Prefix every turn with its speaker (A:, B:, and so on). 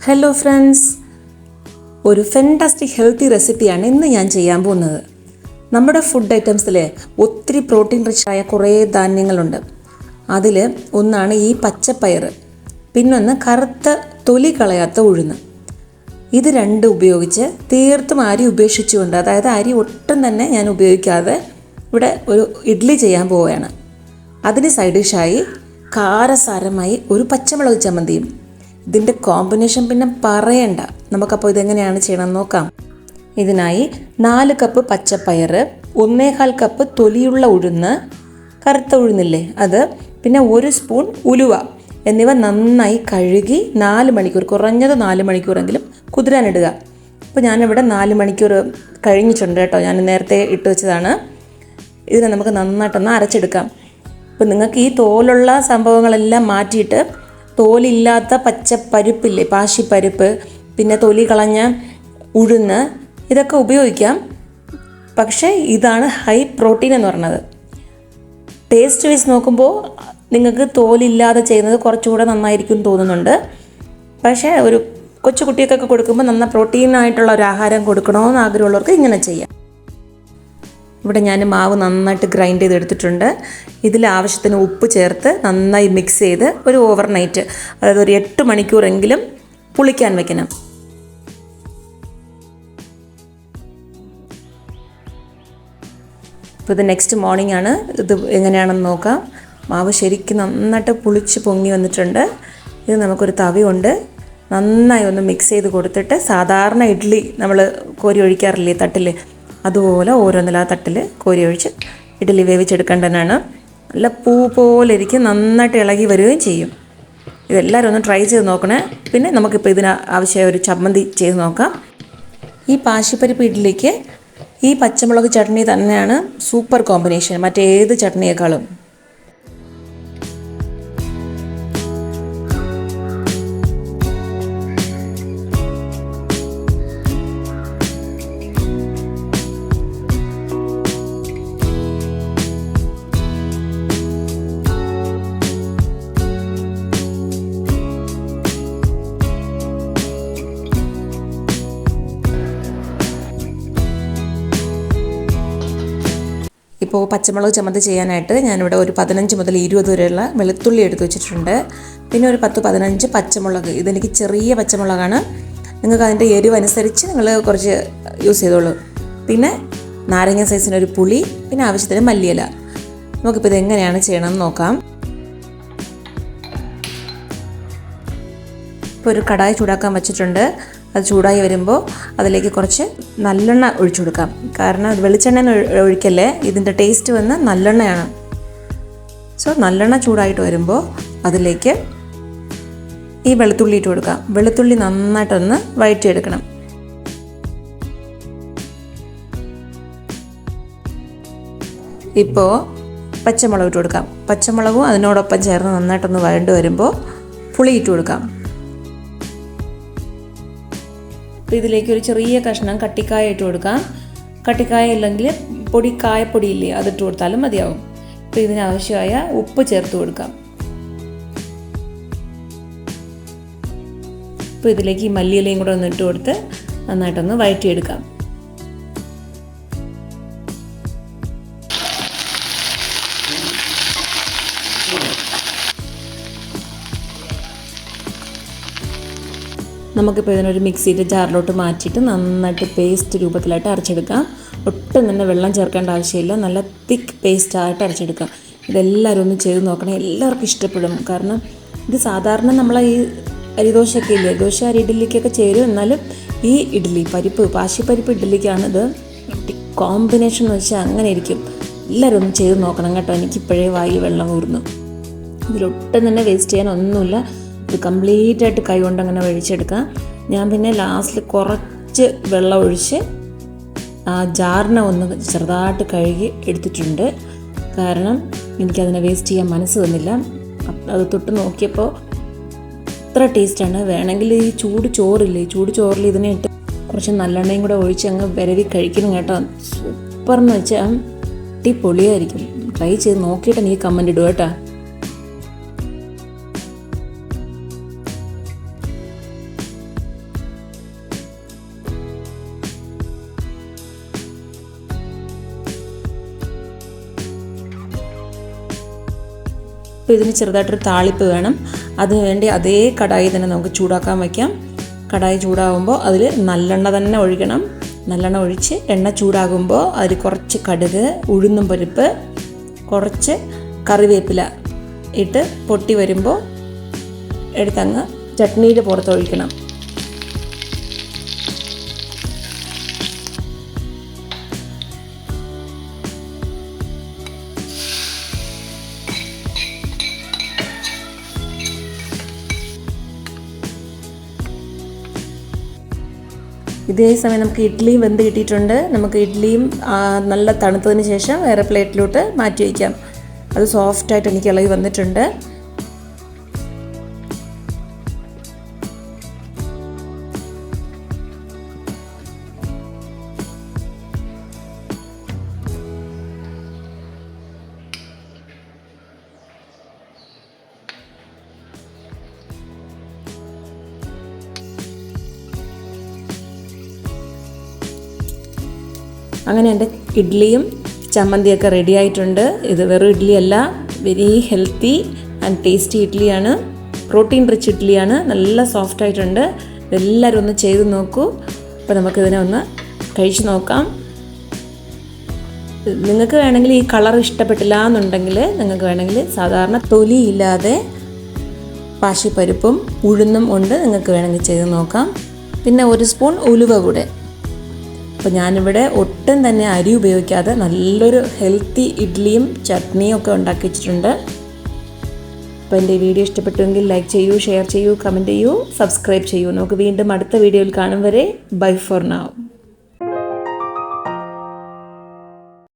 A: Hello friends, ഒരു fantastic healthy റെസിപ്പിയാണ് ഇന്ന് ഞാൻ ചെയ്യാൻ പോകുന്നത്. നമ്മുടെ ഫുഡ് ഐറ്റംസിൽ ഒത്തിരി പ്രോട്ടീൻ റിച്ച് ആയ കുറേ ധാന്യങ്ങളുണ്ട്. അതിൽ ഒന്നാണ് ഈ പച്ചപ്പയർ, പിന്നൊന്ന് കറുത്ത തൊലി കളയാത്ത ഉഴുന്ന്. ഇത് രണ്ടും ഉപയോഗിച്ച് തീർത്തും അരി ഉപേക്ഷിച്ചുകൊണ്ട്, അതായത് അരി ഒട്ടും തന്നെ ഞാൻ ഉപയോഗിക്കാതെ ഇവിടെ ഒരു ഇഡ്ഡലി ചെയ്യാൻ പോവുകയാണ്. അതിന് സൈഡ് ഡിഷായി കാരസാരമായി ഒരു പച്ചമുളക് ചമ്മന്തിയും. ഇതിൻ്റെ കോമ്പിനേഷൻ പിന്നെ പറയണ്ട. നമുക്കപ്പോൾ ഇതെങ്ങനെയാണ് ചെയ്യണമെന്ന് നോക്കാം. ഇതിനായി 4 കപ്പ് പച്ചപ്പയർ, 1/4 കപ്പ് തൊലിയുള്ള ഉഴുന്ന്, കറുത്ത ഉഴുന്നില്ലേ അത്, പിന്നെ 1 സ്പൂൺ ഉലുവ എന്നിവ നന്നായി കഴുകി 4 മണിക്കൂർ, കുറഞ്ഞത് 4 മണിക്കൂറെങ്കിലും കുതിരാനിടുക. അപ്പോൾ ഞാനിവിടെ 4 മണിക്കൂർ കഴിഞ്ഞിട്ടുണ്ട് കേട്ടോ. ഞാൻ നേരത്തെ ഇട്ട് വെച്ചതാണ്. ഇതിനെ നമുക്ക് നന്നായിട്ടൊന്ന് അരച്ചെടുക്കാം. അപ്പോൾ നിങ്ങൾക്ക് ഈ തോലുള്ള സംഭവങ്ങളെല്ലാം മാറ്റിയിട്ട് തോലില്ലാത്ത പച്ചപ്പരിപ്പില്ലേ, പാശിപ്പരിപ്പ്, പിന്നെ തൊലി കളഞ്ഞ ഉഴുന്ന്, ഇതൊക്കെ ഉപയോഗിക്കാം. പക്ഷേ ഇതാണ് ഹൈ പ്രോട്ടീൻ എന്ന് പറയുന്നത്. ടേസ്റ്റ് വൈസ് നോക്കുമ്പോൾ നിങ്ങൾക്ക് തോലില്ലാതെ ചെയ്യുന്നത് കുറച്ചുകൂടെ നന്നായിരിക്കും തോന്നുന്നുണ്ട്. പക്ഷേ ഒരു കൊച്ചു കുട്ടികൾക്കൊക്കെ കൊടുക്കുമ്പോൾ നന്ന പ്രോട്ടീനായിട്ടുള്ള ഒരു ആഹാരം കൊടുക്കണമെന്ന് ആഗ്രഹമുള്ളവർക്ക് ഇങ്ങനെ ചെയ്യാം. ഇവിടെ ഞാൻ മാവ് നന്നായിട്ട് ഗ്രൈൻഡ് ചെയ്തെടുത്തിട്ടുണ്ട്. ഇതിൽ ആവശ്യത്തിന് ഉപ്പ് ചേർത്ത് നന്നായി മിക്സ് ചെയ്ത് ഒരു ഓവർനൈറ്റ്, അതായത് ഒരു 8 മണിക്കൂറെങ്കിലും പുളിക്കാൻ വെക്കണം. ഇപ്പോൾ ഇത് നെക്സ്റ്റ് മോർണിംഗ് ആണ്. ഇത് എങ്ങനെയാണെന്ന് നോക്കാം. മാവ് ശരിക്കും നന്നായിട്ട് പുളിച്ച് പൊങ്ങി വന്നിട്ടുണ്ട്. ഇത് നമുക്കൊരു തവി കൊണ്ട് നന്നായി ഒന്ന് മിക്സ് ചെയ്ത് കൊടുത്തിട്ട്, സാധാരണ ഇഡ്ഡലി നമ്മൾ കോരി ഒഴിക്കാറില്ലേ തട്ടിൽ, അതുപോലെ ഓരോന്നിൽ ആ തട്ടിൽ കോരി ഒഴിച്ച് ഇഡ്ഡലി വേവിച്ചെടുക്കേണ്ടതാണ്. നല്ല പൂ പോലെ ഇരിക്കും, നന്നായിട്ട് ഇളകി വരികയും ചെയ്യും. ഇതെല്ലാവരും ഒന്ന് ട്രൈ ചെയ്ത് നോക്കണേ. പിന്നെ നമുക്കിപ്പോൾ ഇതിന് ആവശ്യമായ ഒരു ചമ്മന്തി ചെയ്ത് നോക്കാം. ഈ പാശിപ്പരിപ്പ് ഇഡ്ഡലിക്ക് ഈ പച്ചമുളക് ചട്നി തന്നെയാണ് സൂപ്പർ കോമ്പിനേഷൻ, മറ്റേത് ചട്നിയേക്കാളും. ഇപ്പോൾ പച്ചമുളക് ചമ്മന്തി ചെയ്യാനായിട്ട് ഞാനിവിടെ ഒരു 15 മുതൽ 20 വരെയുള്ള വെളുത്തുള്ളി എടുത്ത് വെച്ചിട്ടുണ്ട്. പിന്നെ ഒരു 10-15 പച്ചമുളക്. ഇതെനിക്ക് ചെറിയ പച്ചമുളകാണ്. നിങ്ങൾക്ക് അതിൻ്റെ എരിവ് അനുസരിച്ച് നിങ്ങൾ കുറച്ച് യൂസ് ചെയ്തോളൂ. പിന്നെ നാരങ്ങ സൈസിനൊരു പുളി, പിന്നെ ആവശ്യത്തിന് മല്ലിയില. നമുക്കിപ്പോൾ ഇതെങ്ങനെയാണ് ചെയ്യണമെന്ന് നോക്കാം. ഇപ്പോൾ ഒരു കടായി ചൂടാക്കാൻ വെച്ചിട്ടുണ്ട്. അത് ചൂടായി വരുമ്പോൾ അതിലേക്ക് കുറച്ച് നല്ലെണ്ണ ഒഴിച്ചു കൊടുക്കാം. കാരണം അത് വെളിച്ചെണ്ണ ഒഴിക്കല്ലേ, ഇതിൻ്റെ ടേസ്റ്റ് വന്ന് നല്ലെണ്ണയാണ്. സോ നല്ലെണ്ണ ചൂടായിട്ട് വരുമ്പോൾ അതിലേക്ക് ഈ വെളുത്തുള്ളി ഇട്ട് കൊടുക്കാം. വെളുത്തുള്ളി നന്നായിട്ടൊന്ന് വഴറ്റിയെടുക്കണം. ഇപ്പോൾ പച്ചമുളക് ഇട്ട് കൊടുക്കാം. പച്ചമുളകും അതിനോടൊപ്പം ചേർന്ന് നന്നായിട്ടൊന്ന് വഴണ്ട് വരുമ്പോൾ പുളി ഇട്ട് കൊടുക്കാം. അപ്പോൾ ഇതിലേക്ക് ഒരു ചെറിയ കഷ്ണം കട്ടിക്കായ ഇട്ട് കൊടുക്കാം. കട്ടിക്കായ ഇല്ലെങ്കിൽ കായപ്പൊടിയില്ലേ, അതിട്ട് കൊടുത്താലും മതിയാവും. അപ്പോൾ ഇതിനാവശ്യമായ ഉപ്പ് ചേർത്ത് കൊടുക്കാം. അപ്പോൾ ഇതിലേക്ക് ഈ മല്ലിയിലയും കൂടെ ഒന്ന് ഇട്ട് കൊടുത്ത് നന്നായിട്ടൊന്ന് വഴറ്റിയെടുക്കാം. നമുക്കിപ്പോൾ ഇതിനൊരു മിക്സിയുടെ ജാറിലോട്ട് മാറ്റിയിട്ട് നന്നായിട്ട് പേസ്റ്റ് രൂപത്തിലായിട്ട് അരച്ചെടുക്കാം. ഒട്ടും തന്നെ വെള്ളം ചേർക്കേണ്ട ആവശ്യമില്ല. നല്ല തിക്ക് പേസ്റ്റായിട്ട് അരച്ചെടുക്കാം. ഇതെല്ലാവരും ഒന്ന് ചെയ്ത് നോക്കണം. എല്ലാവർക്കും ഇഷ്ടപ്പെടും. കാരണം ഇത് സാധാരണ നമ്മളെ ഈ അരിദോശയൊക്കെ ഇല്ലേ, ദോശ അരി ഇഡ്ഡലിക്കൊക്കെ ചേരും. എന്നാലും ഈ ഇഡ്ഡലി പാശിപ്പരിപ്പ് ഇഡ്ഡലിക്കാണ് ഇത് കോമ്പിനേഷൻ എന്ന് വെച്ചാൽ അങ്ങനെ ഇരിക്കും. എല്ലാവരും ഒന്ന് ചെയ്ത് നോക്കണം കേട്ടോ. എനിക്കിപ്പോഴേ വായിൽ വെള്ളം ഊർന്നു. ഇതിലൊട്ടും തന്നെ വേസ്റ്റ് ചെയ്യാൻ ഒന്നുമില്ല. ഇത് കംപ്ലീറ്റായിട്ട് കൈ കൊണ്ട് അങ്ങനെ ഒഴിച്ചെടുക്കാം. ഞാൻ പിന്നെ ലാസ്റ്റിൽ കുറച്ച് വെള്ളം ഒഴിച്ച് ആ ജാറിനെ ഒന്ന് ചെറുതായിട്ട് കഴുകി എടുത്തിട്ടുണ്ട്. കാരണം എനിക്കതിനെ വേസ്റ്റ് ചെയ്യാൻ മനസ്സ് വന്നില്ല. അത് തൊട്ട് നോക്കിയപ്പോൾ അത്ര ടേസ്റ്റാണ്. വേണമെങ്കിൽ ഈ ചൂട് ചോറിൽ ഇതിനെ ഇട്ട് കുറച്ച് നല്ലെണ്ണയും കൂടെ ഒഴിച്ച് അങ്ങ് വിരവി കഴിക്കണം കേട്ടോ. സൂപ്പർന്ന് വെച്ചാൽ അടിപൊളിയായിരിക്കും. ട്രൈ ചെയ്ത് നോക്കിയിട്ട് എനിക്ക് കമൻ്റ് ഇടുക കേട്ടോ. അപ്പോൾ ഇതിന് ചെറുതായിട്ടൊരു താളിപ്പ് വേണം. അതിനുവേണ്ടി അതേ കടായി തന്നെ നമുക്ക് ചൂടാക്കാൻ വയ്ക്കാം. കടായി ചൂടാകുമ്പോൾ അതിൽ നല്ലെണ്ണ തന്നെ ഒഴിക്കണം. നല്ലെണ്ണ ഒഴിച്ച് എണ്ണ ചൂടാകുമ്പോൾ അതിൽ കുറച്ച് കടുക്, ഉഴുന്നും പരിപ്പ്, കുറച്ച് കറിവേപ്പില ഇട്ട് പൊട്ടി വരുമ്പോൾ എടുത്തങ്ങ് ചട്നിയുടെ പുറത്ത് ഒഴിക്കണം. ഇതേ സമയം നമുക്ക് ഇഡ്ഡലിയും വെന്ത് കിട്ടിയിട്ടുണ്ട്. നമുക്ക് ഇഡ്ഡലിയും നല്ല തണുത്തതിന് ശേഷം വേറെ പ്ലേറ്റിലോട്ട് മാറ്റി വയ്ക്കാം. അത് സോഫ്റ്റായിട്ട് എനിക്ക് ഇളകി വന്നിട്ടുണ്ട്. അങ്ങനെ എൻ്റെ ഇഡ്ഡലിയും ചമ്മന്തിയൊക്കെ റെഡി ആയിട്ടുണ്ട്. ഇത് വെറും ഇഡ്ഡലിയല്ല, വെരി ഹെൽത്തി ആൻഡ് ടേസ്റ്റി ഇഡ്ഡലിയാണ്. പ്രോട്ടീൻ റിച്ച് ഇഡ്ഡലിയാണ്. നല്ല സോഫ്റ്റ് ആയിട്ടുണ്ട്. എല്ലാവരും ഒന്ന് ചെയ്ത് നോക്കൂ. അപ്പോൾ നമുക്കിതിനെ ഒന്ന് കഴിച്ച് നോക്കാം. നിങ്ങൾക്ക് വേണമെങ്കിൽ ഈ കളർ ഇഷ്ടപ്പെട്ടില്ല എന്നുണ്ടെങ്കിൽ നിങ്ങൾക്ക് വേണമെങ്കിൽ സാധാരണ തൊലിയില്ലാതെ പാശിപ്പരിപ്പും ഉഴുന്നും കൊണ്ട് നിങ്ങൾക്ക് വേണമെങ്കിൽ ചെയ്ത് നോക്കാം. പിന്നെ 1 സ്പൂൺ ഉലുവ കൂടെ. അപ്പോൾ ഞാനിവിടെ ഒട്ടും തന്നെ അരി ഉപയോഗിക്കാതെ നല്ലൊരു ഹെൽത്തി ഇഡ്ഡലിയും ചട്നിയും ഒക്കെ ഉണ്ടാക്കി വെച്ചിട്ടുണ്ട്. അപ്പോൾ എൻ്റെ വീഡിയോ ഇഷ്ടപ്പെട്ടുവെങ്കിൽ ലൈക്ക് ചെയ്യൂ, ഷെയർ ചെയ്യൂ, കമൻറ്റ് ചെയ്യൂ, സബ്സ്ക്രൈബ് ചെയ്യൂ. നമുക്ക് വീണ്ടും അടുത്ത വീഡിയോയിൽ കാണും വരെ ബൈ ഫോർ നൗ.